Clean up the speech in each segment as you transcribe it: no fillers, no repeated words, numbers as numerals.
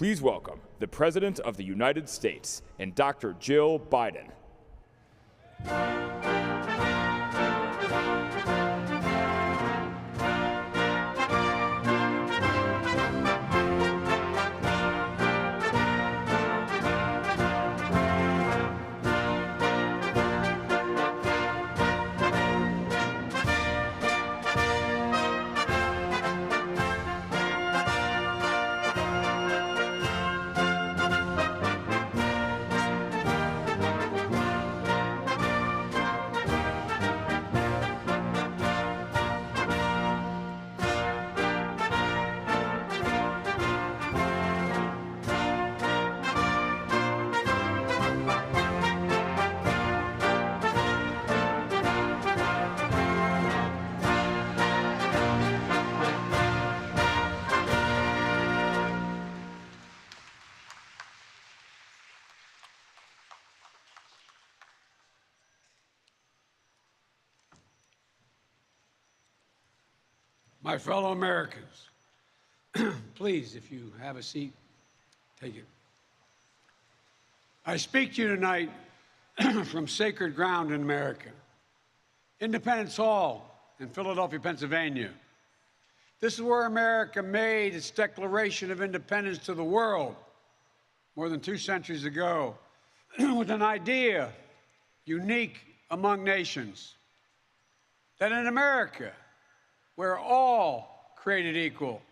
Please welcome the President of the United States and Dr. Jill Biden. My fellow Americans, please, if you have a seat, take it. I speak to you tonight from sacred ground in America, Independence Hall in Philadelphia, Pennsylvania. This is where America made its Declaration of Independence to the world more than 2 centuries ago with an idea unique among nations, that in America, we're all created equal.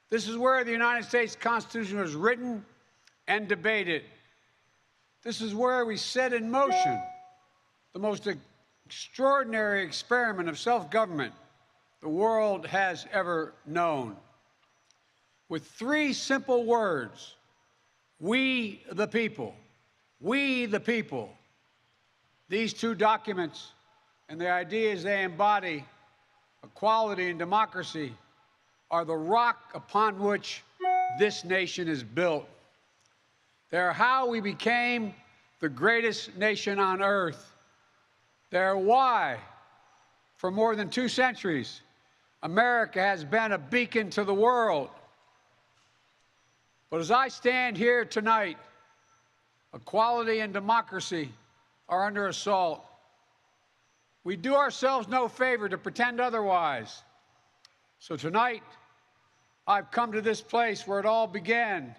This is where the United States Constitution was written and debated. This is where we set in motion the most extraordinary experiment of self-government the world has ever known. With 3 simple words: we the people, we the people. These 2 documents and the ideas they embody, equality and democracy, are the rock upon which this nation is built. They're how we became the greatest nation on earth. They're why, for more than 2 centuries, America has been a beacon to the world. But as I stand here tonight, equality and democracy are under assault. We do ourselves no favor to pretend otherwise. So tonight, I've come to this place where it all began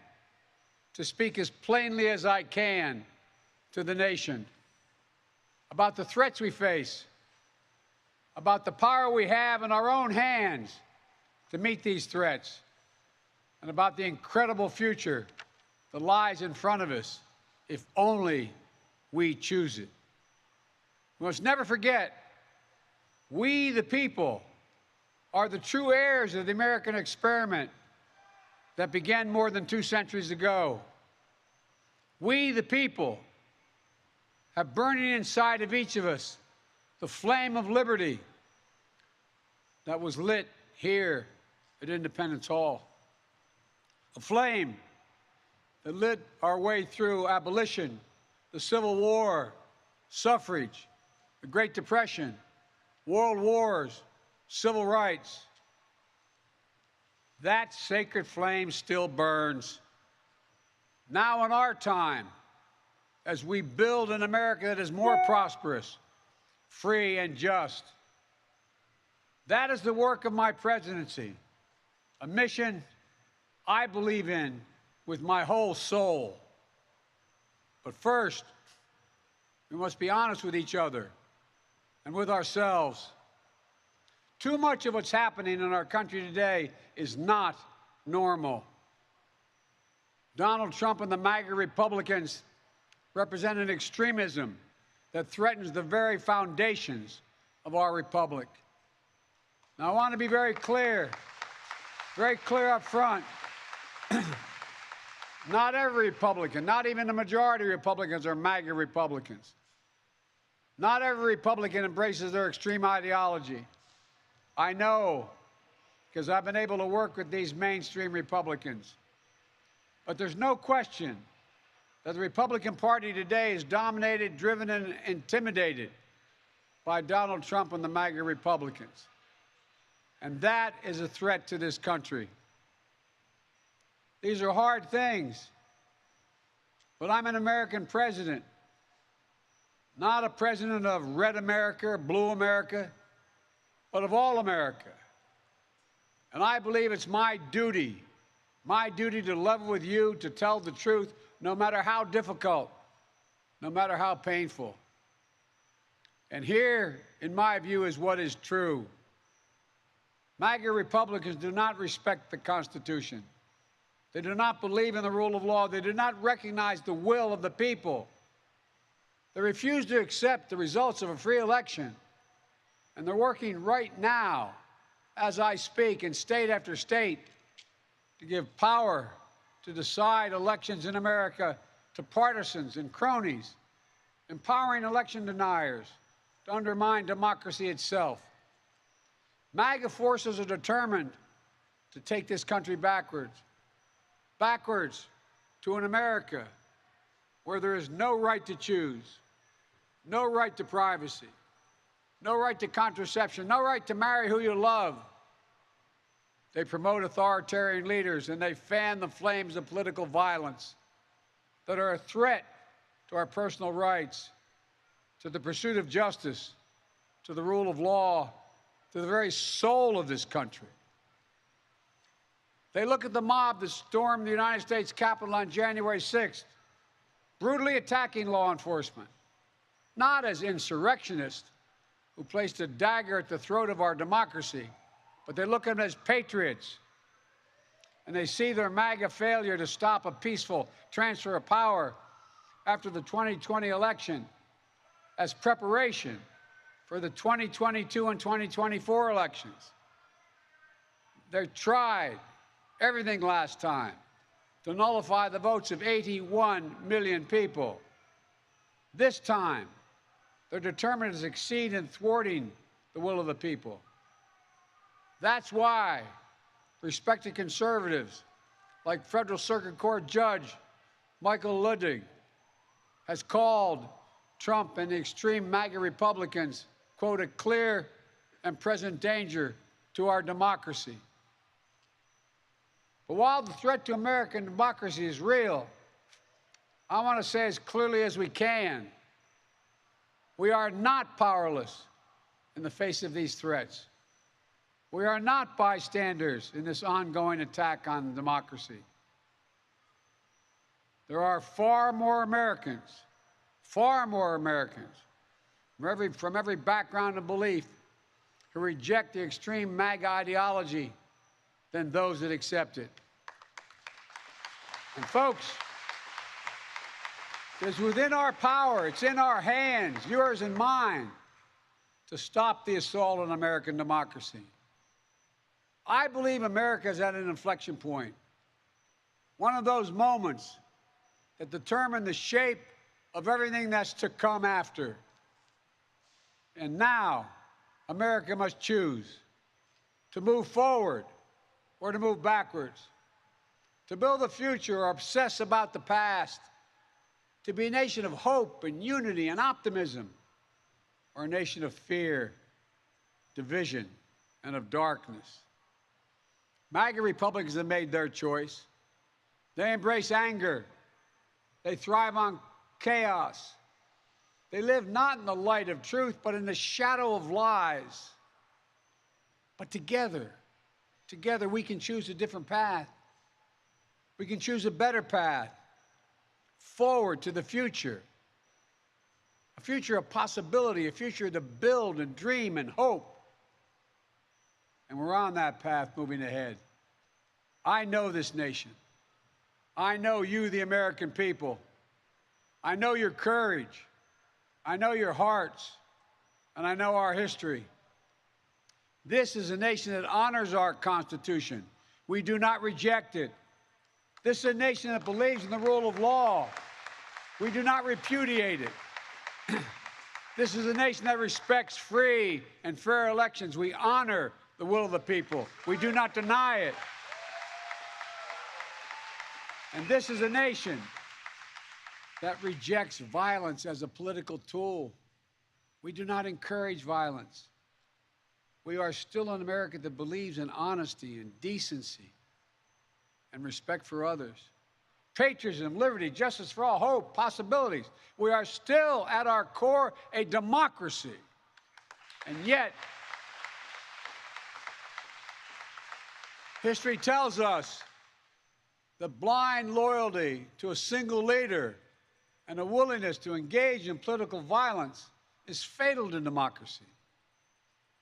to speak as plainly as I can to the nation about the threats we face, about the power we have in our own hands to meet these threats, and about the incredible future that lies in front of us if only we choose it. We must never forget, we the people are the true heirs of the American experiment that began more than 2 centuries ago. We the people have burning inside of each of us the flame of liberty that was lit here at Independence Hall. A flame that lit our way through abolition, the Civil War, suffrage, the Great Depression, world wars, civil rights. That sacred flame still burns. Now in our time, as we build an America that is more prosperous, free, and just. That is the work of my presidency, a mission I believe in with my whole soul. But first, we must be honest with each other and with ourselves. Too much of what's happening in our country today is not normal. Donald Trump and the MAGA Republicans represent an extremism that threatens the very foundations of our republic. Now, I want to be very clear up front. Not every Republican, not even the majority of Republicans, are MAGA Republicans. Not every Republican embraces their extreme ideology. I know, because I've been able to work with these mainstream Republicans. But there's no question that the Republican Party today is dominated, driven, and intimidated by Donald Trump and the MAGA Republicans. And that is a threat to this country. These are hard things. But I'm an American president, not a president of red America, blue America, but of all America. And I believe it's my duty to level with you, to tell the truth, no matter how difficult, no matter how painful. And here, in my view, is what is true. MAGA Republicans do not respect the Constitution. They do not believe in the rule of law. They do not recognize the will of the people. They refuse to accept the results of a free election. And they're working right now, as I speak, in state after state, to give power to decide elections in America to partisans and cronies, empowering election deniers to undermine democracy itself. MAGA forces are determined to take this country backwards to an America where there is no right to choose, no right to privacy, no right to contraception, no right to marry who you love. They promote authoritarian leaders, and they fan the flames of political violence that are a threat to our personal rights, to the pursuit of justice, to the rule of law, to the very soul of this country. They look at the mob that stormed the United States Capitol on January 6th, brutally attacking law enforcement, not as insurrectionists who placed a dagger at the throat of our democracy, but they look at them as patriots. And they see their MAGA failure to stop a peaceful transfer of power after the 2020 election as preparation for the 2022 and 2024 elections. They tried everything last time to nullify the votes of 81 million people. This time, they're determined to succeed in thwarting the will of the people. That's why respected conservatives like Federal Circuit Court Judge Michael Luttig has called Trump and the extreme MAGA Republicans, quote, a clear and present danger to our democracy. But while the threat to American democracy is real, I want to say as clearly as we can, we are not powerless in the face of these threats. We are not bystanders in this ongoing attack on democracy. There are far more Americans from every background and belief who reject the extreme MAGA ideology than those that accept it. And folks, it's within our power, it's in our hands, yours and mine, to stop the assault on American democracy. I believe America is at an inflection point, one of those moments that determine the shape of everything that's to come after. And now, America must choose to move forward or to move backwards, to build a future or obsess about the past, to be a nation of hope and unity and optimism, or a nation of fear, division, and of darkness. MAGA Republicans have made their choice. They embrace anger. They thrive on chaos. They live not in the light of truth, but in the shadow of lies. But together we can choose a different path. We can choose a better path forward to the future. A future of possibility, a future to build and dream and hope. And we're on that path moving ahead. I know this nation. I know you, the American people. I know your courage. I know your hearts. And I know our history. This is a nation that honors our Constitution. We do not reject it. This is a nation that believes in the rule of law. We do not repudiate it. This is a nation that respects free and fair elections. We honor the will of the people. We do not deny it. And this is a nation that rejects violence as a political tool. We do not encourage violence. We are still an America that believes in honesty and decency and respect for others. Patriotism, liberty, justice for all, hope, possibilities. We are still, at our core, a democracy. And yet, history tells us the blind loyalty to a single leader and a willingness to engage in political violence is fatal to democracy.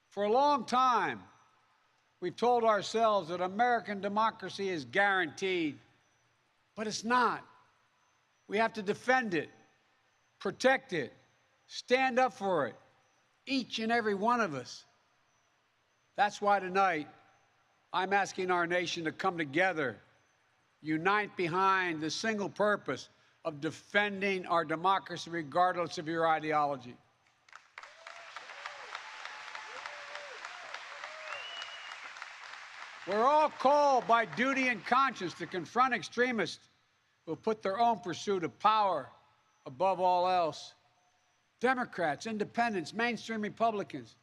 For a long time, we've told ourselves that American democracy is guaranteed, but it's not. We have to defend it, protect it, stand up for it, each and every one of us. That's why tonight I'm asking our nation to come together, unite behind the single purpose of defending our democracy regardless of your ideology. We're all called by duty and conscience to confront extremists who put their own pursuit of power above all else. Democrats, independents, mainstream Republicans,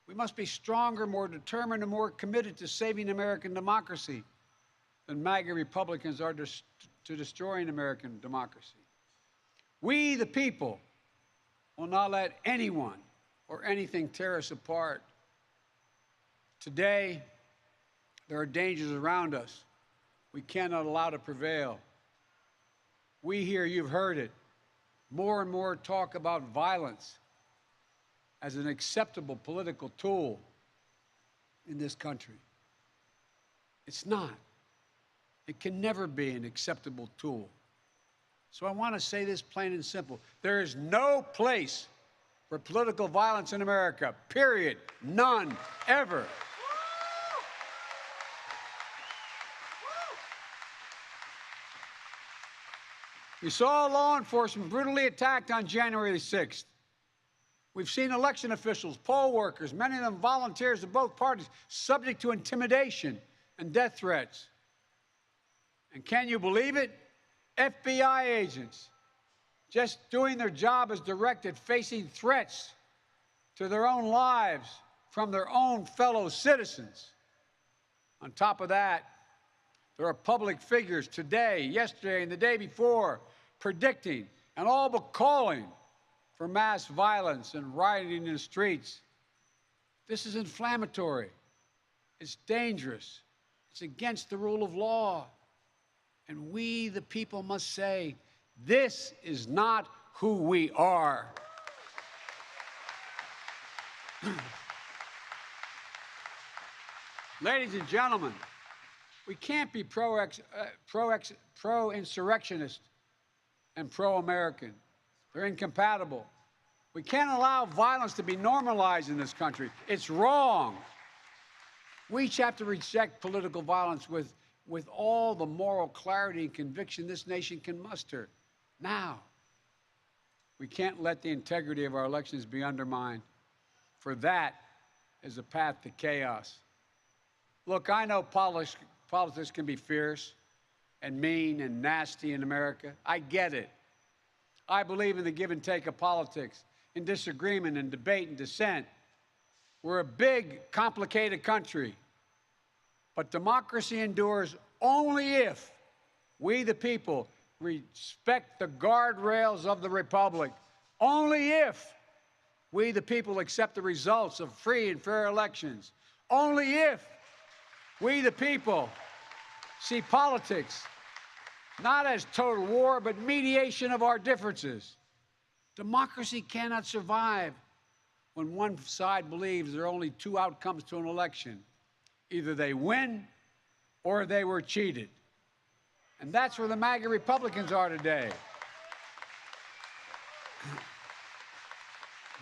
we must be stronger, more determined, and more committed to saving American democracy than MAGA Republicans are to destroying American democracy. We, the people, will not let anyone or anything tear us apart. Today, there are dangers around us we cannot allow to prevail. We hear, you've heard it, more and more talk about violence as an acceptable political tool in this country. It's not. It can never be an acceptable tool. So I want to say this plain and simple. There is no place for political violence in America, period. None, ever. We saw law enforcement brutally attacked on January 6th. We've seen election officials, poll workers, many of them volunteers of both parties, subject to intimidation and death threats. And can you believe it? FBI agents, just doing their job as directed, facing threats to their own lives from their own fellow citizens. On top of that, there are public figures today, yesterday, and the day before predicting and all but calling for mass violence and rioting in the streets. This is inflammatory. It's dangerous. It's against the rule of law. And we, the people, must say, this is not who we are. Ladies and gentlemen, we can't be pro-insurrectionist and pro-American. They're incompatible. We can't allow violence to be normalized in this country. It's wrong. We each have to reject political violence with all the moral clarity and conviction this nation can muster. Now, we can't let the integrity of our elections be undermined, for that is a path to chaos. Look, I know politics can be fierce and mean and nasty in America. I get it. I believe in the give and take of politics, in disagreement and debate and dissent. We're a big, complicated country. But democracy endures only if we, the people, respect the guardrails of the republic. Only if we, the people, accept the results of free and fair elections. Only if we, the people, see politics not as total war, but mediation of our differences. Democracy cannot survive when one side believes there are only two outcomes to an election. Either they win or they were cheated. And that's where the MAGA Republicans are today.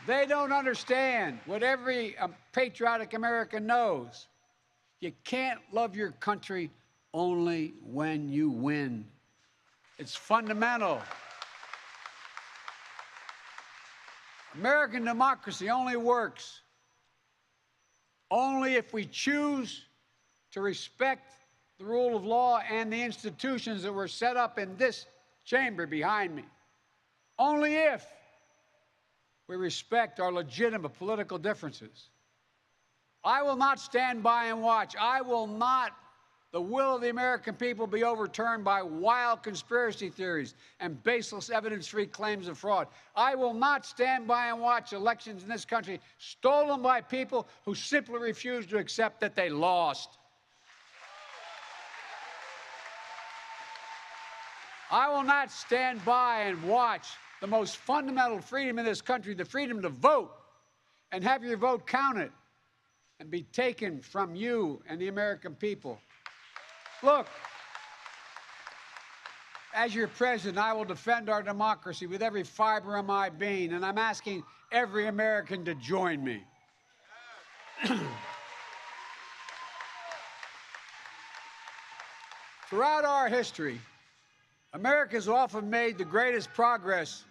They don't understand what every patriotic American knows. You can't love your country only when you win. It's fundamental. American democracy only works only if we choose to respect the rule of law and the institutions that were set up in this chamber behind me. Only if we respect our legitimate political differences. I will not stand by and watch. the will of the American people be overturned by wild conspiracy theories and baseless evidence-free claims of fraud. I will not stand by and watch elections in this country stolen by people who simply refuse to accept that they lost. I will not stand by and watch the most fundamental freedom in this country, the freedom to vote, and have your vote counted and be taken from you and the American people. Look, as your president, I will defend our democracy with every fiber of my being, and I'm asking every American to join me. Throughout our history, America has often made the greatest progress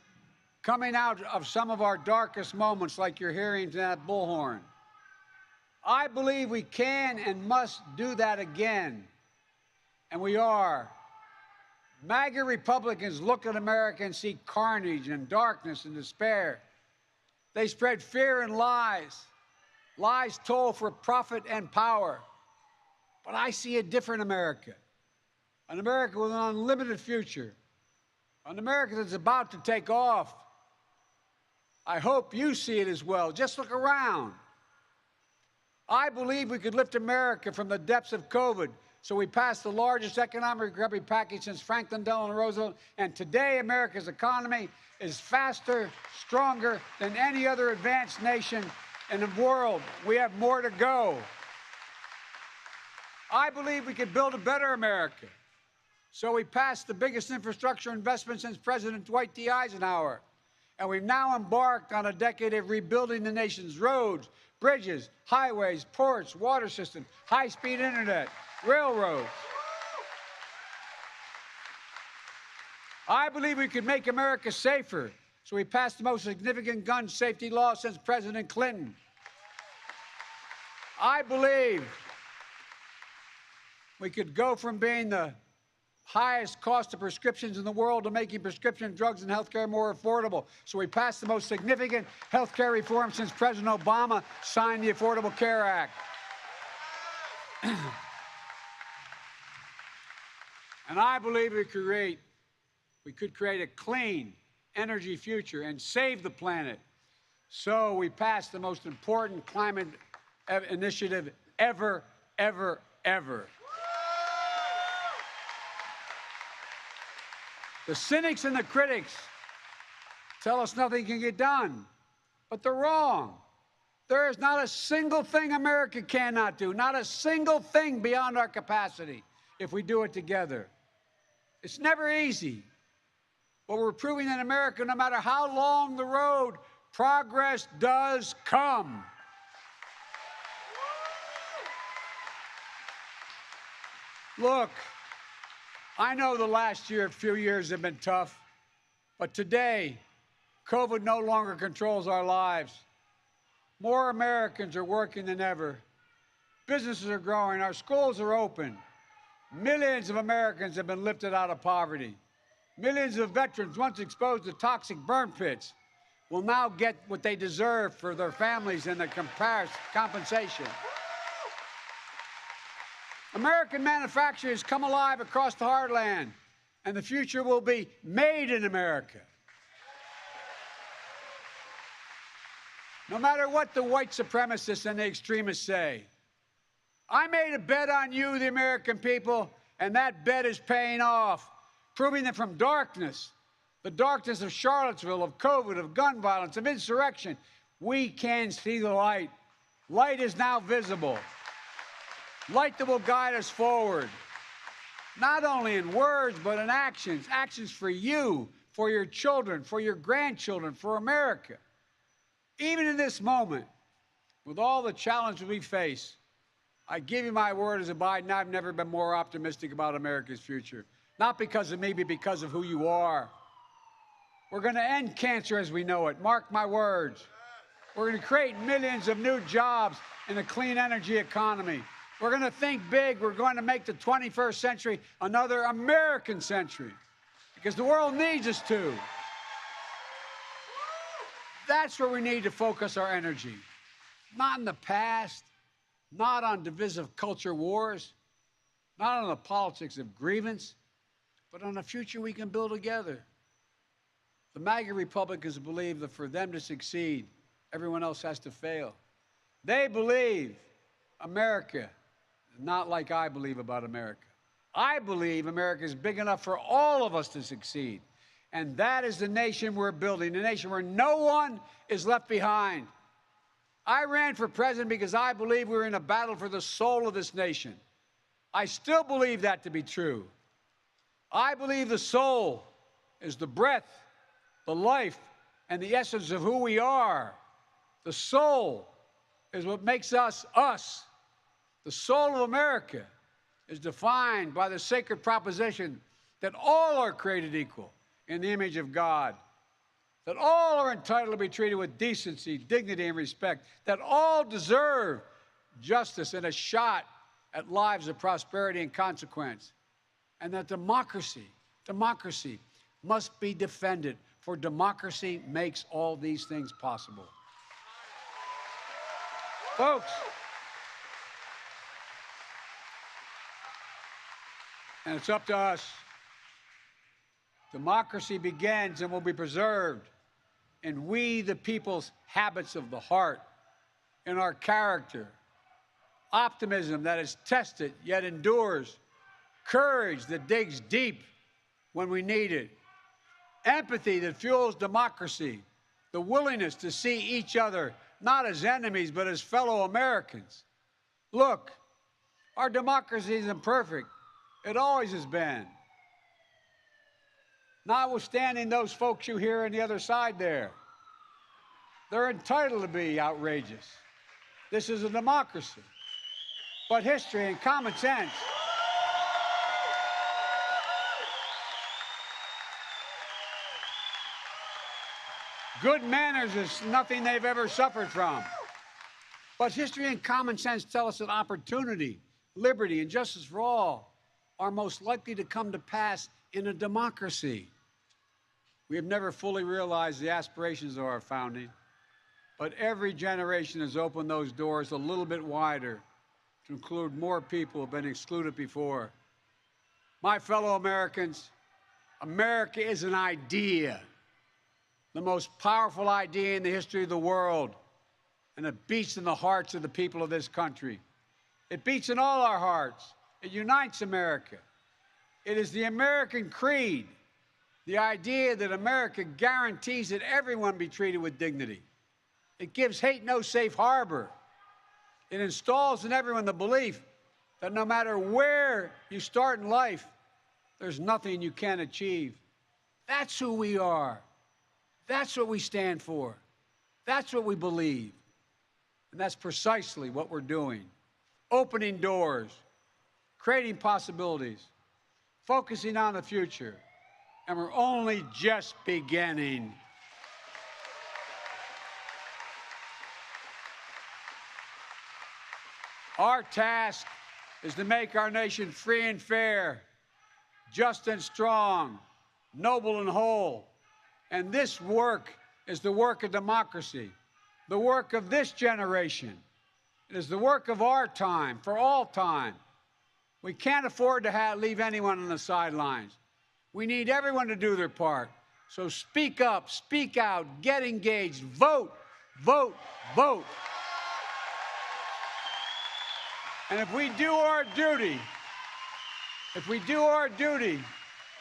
coming out of some of our darkest moments, like you're hearing to that bullhorn. I believe we can and must do that again, and we are. MAGA Republicans look at America and see carnage and darkness and despair. They spread fear and lies. Lies told for profit and power. But I see a different America. An America with an unlimited future. An America that's about to take off. I hope you see it as well. Just look around. I believe we could lift America from the depths of COVID. So we passed the largest economic recovery package since Franklin Delano Roosevelt. And today, America's economy is faster, stronger than any other advanced nation in the world. We have more to go. I believe we could build a better America. So we passed the biggest infrastructure investment since President Dwight D. Eisenhower. And we've now embarked on a decade of rebuilding the nation's roads, bridges, highways, ports, water systems, high-speed internet, railroads. I believe we could make America safer, so we passed the most significant gun safety law since President Clinton. I believe we could go from being the highest cost of prescriptions in the world to making prescription drugs and health care more affordable. So we passed the most significant health care reform since President Obama signed the Affordable Care Act. And I believe we could create a clean energy future and save the planet. So we passed the most important climate initiative ever, ever, ever. The cynics and the critics tell us nothing can get done, but they're wrong. There is not a single thing America cannot do, not a single thing beyond our capacity if we do it together. It's never easy, but we're proving in America, no matter how long the road, progress does come. Look, I know the last few years have been tough, but today, COVID no longer controls our lives. More Americans are working than ever. Businesses are growing. Our schools are open. Millions of Americans have been lifted out of poverty. Millions of veterans once exposed to toxic burn pits will now get what they deserve for their families and their compensation. American manufacturers come alive across the heartland, and the future will be made in America. No matter what the white supremacists and the extremists say, I made a bet on you, the American people, and that bet is paying off, proving that from darkness, the darkness of Charlottesville, of COVID, of gun violence, of insurrection, we can see the light. Light is now visible. Light that will guide us forward, not only in words, but in actions. Actions for you, for your children, for your grandchildren, for America. Even in this moment, with all the challenges we face, I give you my word as a Biden, I've never been more optimistic about America's future. Not because of me, but because of who you are. We're going to end cancer as we know it. Mark my words. We're going to create millions of new jobs in a clean energy economy. We're going to think big. We're going to make the 21st century another American century because the world needs us to. That's where we need to focus our energy. Not in the past, not on divisive culture wars, not on the politics of grievance, but on a future we can build together. The MAGA Republicans believe that for them to succeed, everyone else has to fail. They believe America, not like I believe about America. I believe America is big enough for all of us to succeed. And that is the nation we're building, a nation where no one is left behind. I ran for president because I believe we're in a battle for the soul of this nation. I still believe that to be true. I believe the soul is the breath, the life, and the essence of who we are. The soul is what makes us, us. The soul of America is defined by the sacred proposition that all are created equal in the image of God, that all are entitled to be treated with decency, dignity, and respect, that all deserve justice and a shot at lives of prosperity and consequence, and that democracy must be defended, for democracy makes all these things possible. Folks, and it's up to us. Democracy begins and will be preserved in we, the people's habits of the heart, in our character, optimism that is tested yet endures, courage that digs deep when we need it, empathy that fuels democracy, the willingness to see each other not as enemies but as fellow Americans. Look, our democracy isn't perfect. It always has been. Notwithstanding those folks you hear on the other side there. They're entitled to be outrageous. This is a democracy. But history and common sense good manners is nothing they've ever suffered from. But history and common sense tell us that opportunity, liberty, and justice for all are most likely to come to pass in a democracy. We have never fully realized the aspirations of our founding, but every generation has opened those doors a little bit wider to include more people who have been excluded before. My fellow Americans, America is an idea, the most powerful idea in the history of the world, and it beats in the hearts of the people of this country. It beats in all our hearts. It unites America. It is the American creed, the idea that America guarantees that everyone be treated with dignity. It gives hate no safe harbor. It installs in everyone the belief that no matter where you start in life, there's nothing you can't achieve. That's who we are. That's what we stand for. That's what we believe. And that's precisely what we're doing. Opening doors, creating possibilities, focusing on the future. And we're only just beginning. Our task is to make our nation free and fair, just and strong, noble and whole. And this work is the work of democracy, the work of this generation. It is the work of our time, for all time. We can't afford to leave anyone on the sidelines. We need everyone to do their part. So speak up, speak out, get engaged, vote, vote, vote. And if we do our duty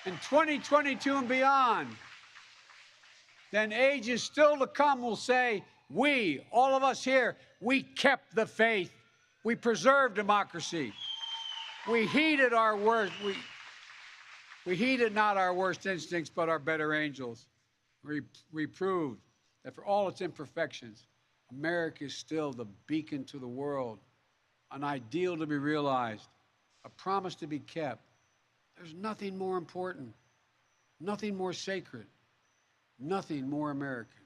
in 2022 and beyond, then ages still to come will say, we, all of us here, we kept the faith. We preserved democracy. We heeded our worst. We heeded not our worst instincts, but our better angels. We proved that for all its imperfections, America is still the beacon to the world, an ideal to be realized, a promise to be kept. There's nothing more important, nothing more sacred, nothing more American.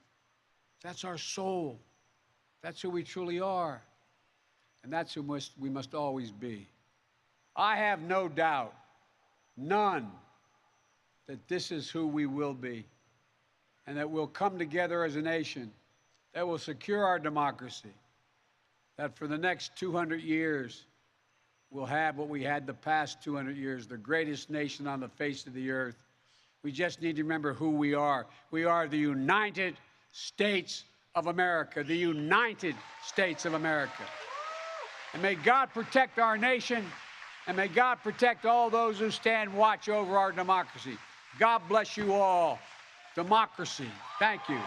That's our soul. That's who we truly are. And that's who we must always be. I have no doubt, none, that this is who we will be, and that we'll come together as a nation that will secure our democracy, that for the next 200 years, we'll have what we had the past 200 years, the greatest nation on the face of the earth. We just need to remember who we are. We are the United States of America, the United States of America. And may God protect our nation, and may God protect all those who stand watch over our democracy. God bless you all. Democracy. Thank you.